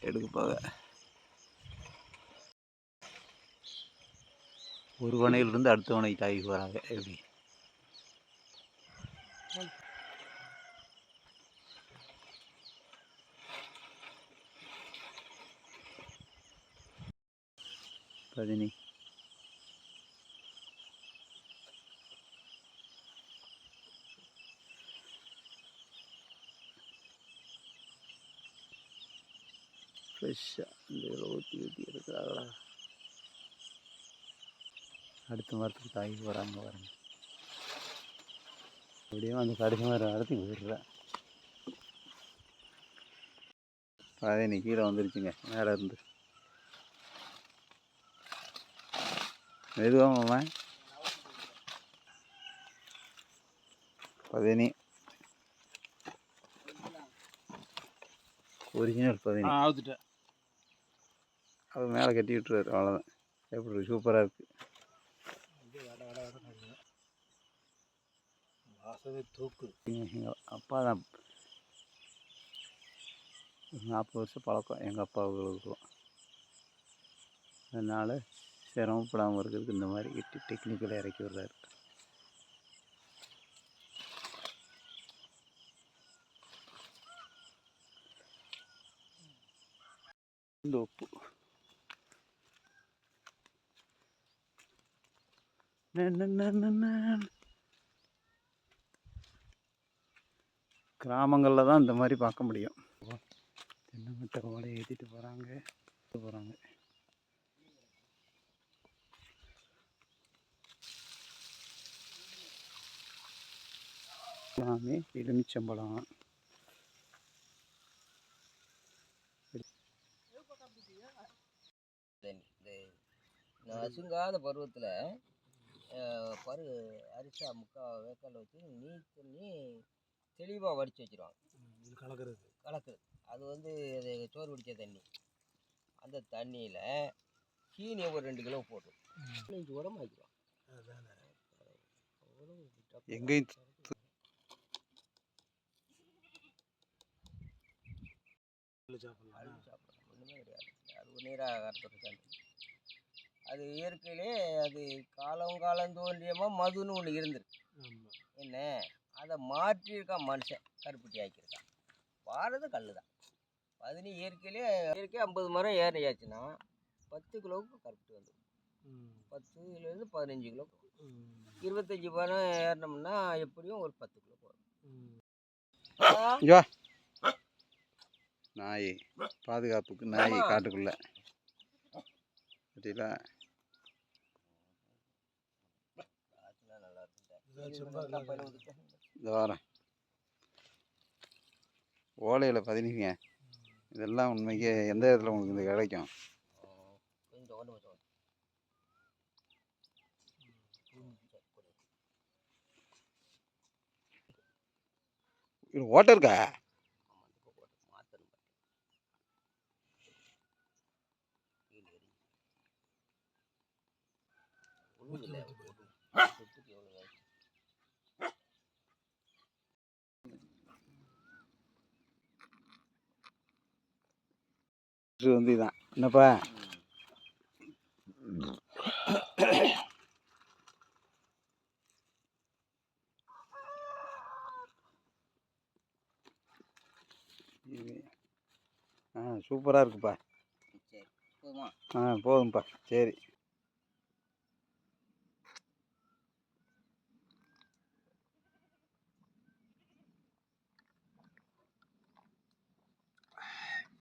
எடுக்கப்பாக ஒரு வனையிலிருந்து அடுத்த வனைக்கு தாய்க்கு வராங்க. எப்படி பதினி ஃப்ரெஷ்ஷாக இந்த ஊற்றி எடுக்கிறாங்களா? அடுத்த மரத்துக்கு தாய்க்கு வராங்க வரங்க. அப்படியே அந்த கடைசி மரம் இடத்துக்கு போயிடுறேன். பதினி கீழே வந்துருச்சுங்க மேலே இருந்து. மெதுவாக மாமா. பதினி ஒரிஜினல் பதினி ஆகுதுட்டேன். அது மேலே கட்டி விட்டுருவாரு. அவ்வளோதான். எப்படி சூப்பராக இருக்குது. தூக்கு எங்கள் அப்பா தான் 40 வருஷம் பழக்கம் எங்கள் அப்பாவுக்கும். அதனால் சிரமப்படாமல் இருக்கிறதுக்கு இந்த மாதிரி கட்டி டெக்னிக்கலை இறக்கி விடுறாரு. இந்த உப்பு கிராமங்களில் தான் இந்த மாதிரி பார்க்க முடியும். தென்னை மட்டை ஓலை ஏற்றிட்டு போகிறாங்க. எல்லாமே எலுமிச்சம்பழம். அசுங்காத பருவத்தில் அரிசா முக்கால் வேக்கால் வச்சு நீர் தண்ணி தெளிவாக வடித்து வச்சுருவாங்க. கலக்கிறது அது வந்து அது சோறு வடித்த தண்ணி. அந்த தண்ணியில் சீனியை ஒரு 2 கிலோ போட்டு 5 உரம் ஆக்கிடுவாங்க. எங்கேயும் சாப்பிடலாம், ஒன்றுமே கிடையாது. அது ஒரு நீராக கருத்துட்டு அது இயற்கையிலே அது காலம் தோன்றியமாக மதுன்னு ஒன்று இருந்திருக்கு. என்ன அதை மாற்றியிருக்கான் மனுஷன், கருப்பட்டி ஆக்கியிருக்கான். வாரது கல் தான். பதினி இயற்கை 50 மரம் ஏறியாச்சுன்னா 10 கிலோவுக்கு கருப்பட்டி வந்துடும். 10லேருந்து 15 கிலோ. 25 மரம் ஏறினோம்னா எப்படியும் ஒரு 10 கிலோ போகும். நாய் பாதுகாப்புக்கு நாய் காட்டுக்குள்ள பார்த்தீங்களா? இந்த வாரம் ஓலையில் பதினிங்க. இதெல்லாம் உண்மைக்கு எந்த இடத்துல உங்களுக்கு இது கிடைக்கும்? ஓட்டை இருக்கா? வந்து இதான் என்னப்பா சூப்பராக இருக்குப்பா. போதும்பா. சரி.